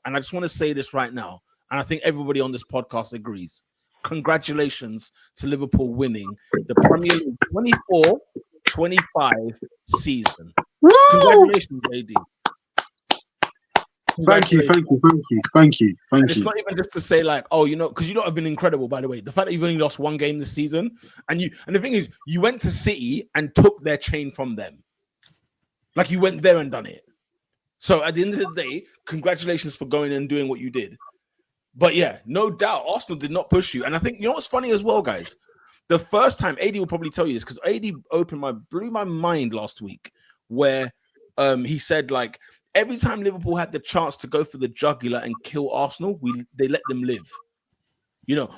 and I just want to say this right now, and I think everybody on this podcast agrees. Congratulations to Liverpool winning the Premier League 24-25 season. Woo! Congratulations, AD. Thank you. And it's not even just to say like, oh, because you lot have been incredible, by the way. The fact that you've only lost one game this season, and the thing is, you went to City and took their chain from them. Like you went there and done it. So at the end of the day, congratulations for going and doing what you did. But yeah, no doubt, Arsenal did not push you. And I think, what's funny as well, guys? The first time, AD will probably tell you this, because AD blew my mind last week, where he said, like, every time Liverpool had the chance to go for the jugular and kill Arsenal, they let them live.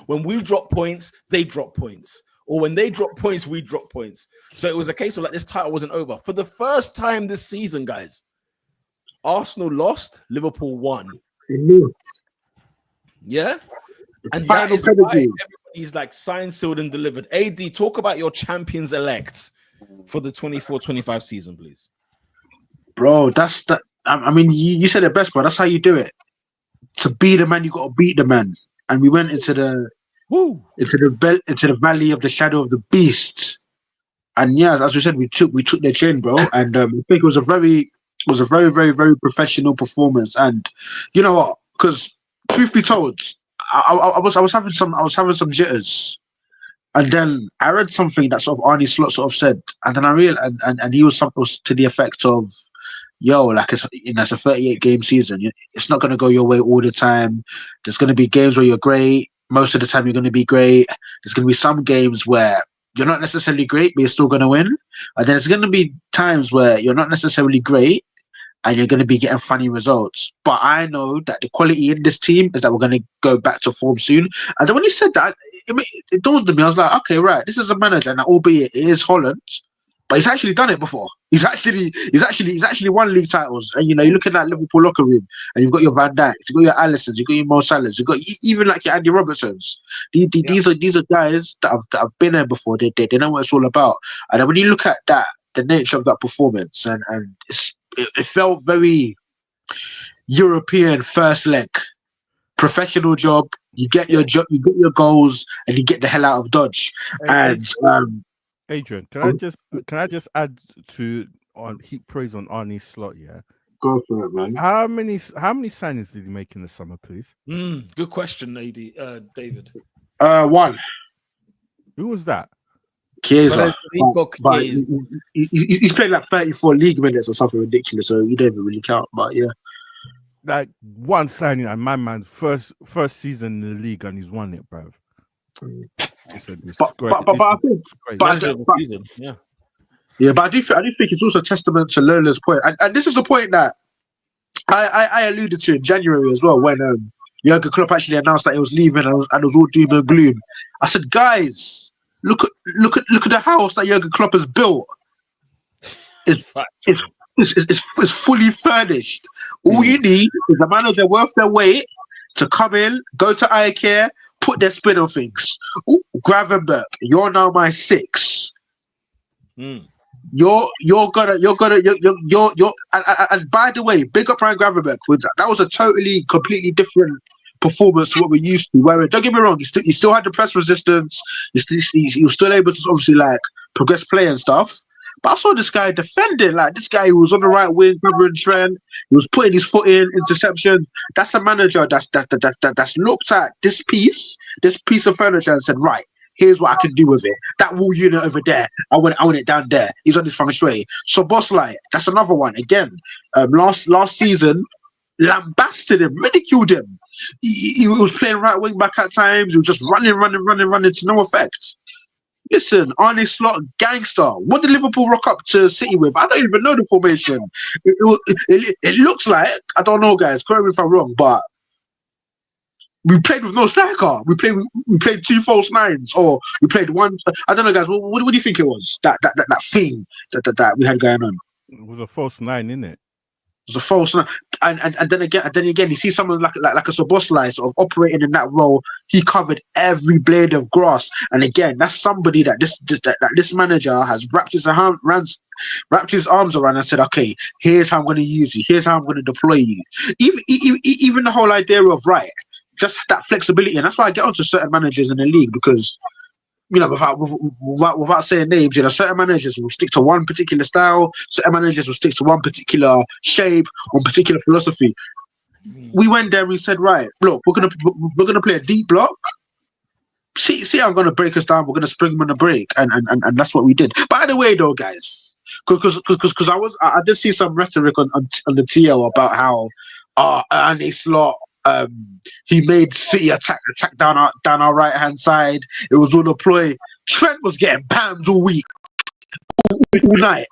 When we drop points, they drop points. Or when they drop points, we drop points. So it was a case of like this title wasn't over. For the first time this season, guys, Arsenal lost, Liverpool won. Yeah? And that is why everybody's like signed, sealed, and delivered. AD, talk about your champions elect for the 24-25 season, please. Bro, that's that. I mean, you said it best, bro. That's how you do it. To be the man, you got to beat the man. And we went into the valley of the shadow of the beast. And yeah, as we said, we took their chain, bro. And I think it was a very, very, very professional performance. And you know what? Because truth be told, I was having some jitters. And then I read something that sort of Arne Slot sort of said, and then I realized, and he was something to the effect of, yo, like it's a 38-game season. It's not going to go your way all the time. There's going to be games where you're great. Most of the time, you're going to be great. There's going to be some games where you're not necessarily great, but you're still going to win. And then there's going to be times where you're not necessarily great, and you're going to be getting funny results. But I know that the quality in this team is that we're going to go back to form soon. And then when he said that, it dawned on me. I was like, okay, right, this is a manager, and albeit it is Holland, but he's actually done it before. He's actually won league titles. And you look at that Liverpool locker room, and you've got your Van Dijks, you've got your Alissons, you've got your Mo Salahs, you've got even like your Andy Robertsons. These are guys that have been there before. They know what it's all about. And then when you look at that, the nature of that performance, and it felt very European first leg, professional job. You get your job, you get your goals, and you get the hell out of Dodge. Adrian, can I just add to heap praise on Arne Slot? Yeah, go for it, man. How many signings did he make in the summer, please? Good question, David. One. Who was that? Chiesa. He's played like 34 league minutes or something ridiculous, so you don't even really count. But yeah, like one signing, and my man first season in the league, and he's won it, bro. But I do think it's also a testament to Lola's point, and this is a point that I alluded to in January as well, when Jurgen Klopp actually announced that he was leaving, and it was all doom and gloom. I said, guys, look at the house that Jurgen Klopp has built. It's fully furnished. All you need is a manager worth their weight to come in, go to IKEA, put their spin on things. Ooh, Gravenberch, you're now my 6. You're gonna and by the way, big up Ryan Gravenberch. That was a completely different performance to what we're used to. Where, don't get me wrong, he still had the press resistance. He was still able to obviously like progress play and stuff. But I saw this guy defending, like this guy who was on the right wing, covering Trent. He was putting his foot in, interceptions. That's a manager that's looked at this piece of furniture and said, right, here's what I can do with it. That wall unit over there, I want it down there. He's on his feng shui. So Bosley, that's another one. Again, last season, lambasted him, ridiculed him. He was playing right wing back at times. He was just running to no effect. Listen, Arne Slot, gangster. What did Liverpool rock up to City with? I don't even know the formation. It looks like, I don't know, guys. Correct me if I'm wrong, but we played with no striker. We played 2 false nines, or we played one. I don't know, guys. What do you think it was? That thing that we had going on. It was a false 9, innit? It was a false nine. And then again, you see someone like a Szoboszlai sort of operating in that role. He covered every blade of grass. And again, that's somebody that this manager has wrapped his arms around and said, okay, here's how I'm going to use you. Here's how I'm going to deploy you. Even the whole idea of just that flexibility. And that's why I get onto certain managers in the league because, without saying names, certain managers will stick to one particular style, certain managers will stick to one particular shape, one particular philosophy. We went there and we said, right, look, we're gonna play a deep block. See how I'm gonna break us down. We're gonna spring them on the break, and that's what we did. By the way, though, guys, because I did see some rhetoric on the TL about how Arne Slot. He made City attack down our right hand side. It was all a ploy. Trent was getting pams all week, all night,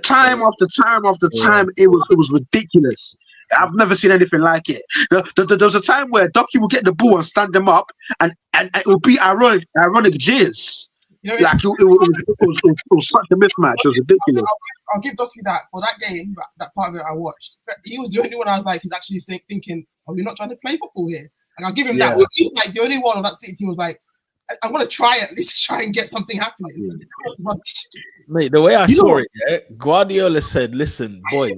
time after time after time. It was ridiculous. I've never seen anything like it. There was a time where Docky would get the ball and stand them up, and it would be ironic jizz. Like it was such a mismatch. It was ridiculous. I'll give Docky that for that game. That part of it I watched. He was the only one I was like, he's actually thinking, "Oh, you're not trying to play football here." And I'll give him that. He was like the only one on that City team was like, "I'm gonna try at least try and get something happening." Mate, the way I saw it, Guardiola said, "Listen, boys,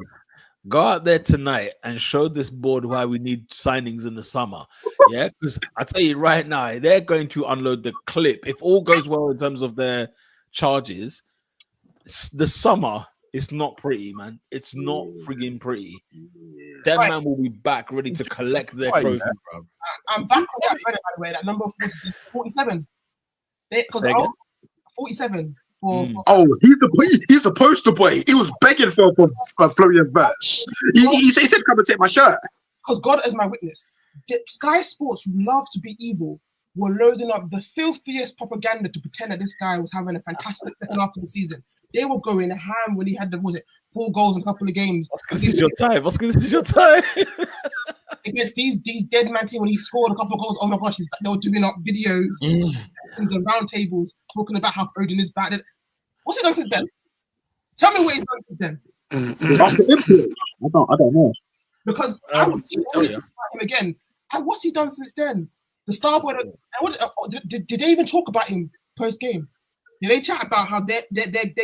go out there tonight and show this board why we need signings in the summer." Yeah, because I tell you right now, they're going to unload the clip. If all goes well in terms of their charges, the summer is not pretty, man. It's not frigging pretty. That man will be back ready to collect their trophy, bro. I'm back on that credit, by the way. That number 47. 47. He's the poster boy. He was begging for Florian Wirtz. He said, "Come and take my shirt." Because God is my witness. Sky Sports, who love to be evil, were loading up the filthiest propaganda to pretend that this guy was having a fantastic second half of the season. They were going ham when he had 4 goals in a couple of games. This is your time. Against these dead man team when he scored a couple of goals. Oh my gosh, they were doing up videos and round tables talking about how Foden is bad. What's he done since then? Tell me what he's done since then. I don't know. Because I would see him again. And what's he done since then? The star boy. Did they even talk about him post game? Did they chat about how they're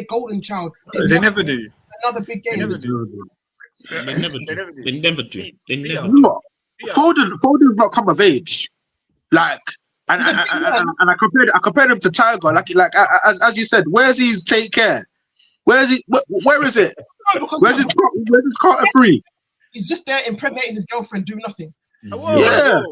golden child? They never do. Another big game. They never do. Foden's not come of age. Like, and I compared him to Tiger. Like as you said, where's his take care? Where is it? Where's his Carter 3? He's just there impregnating his girlfriend, doing nothing. Yeah.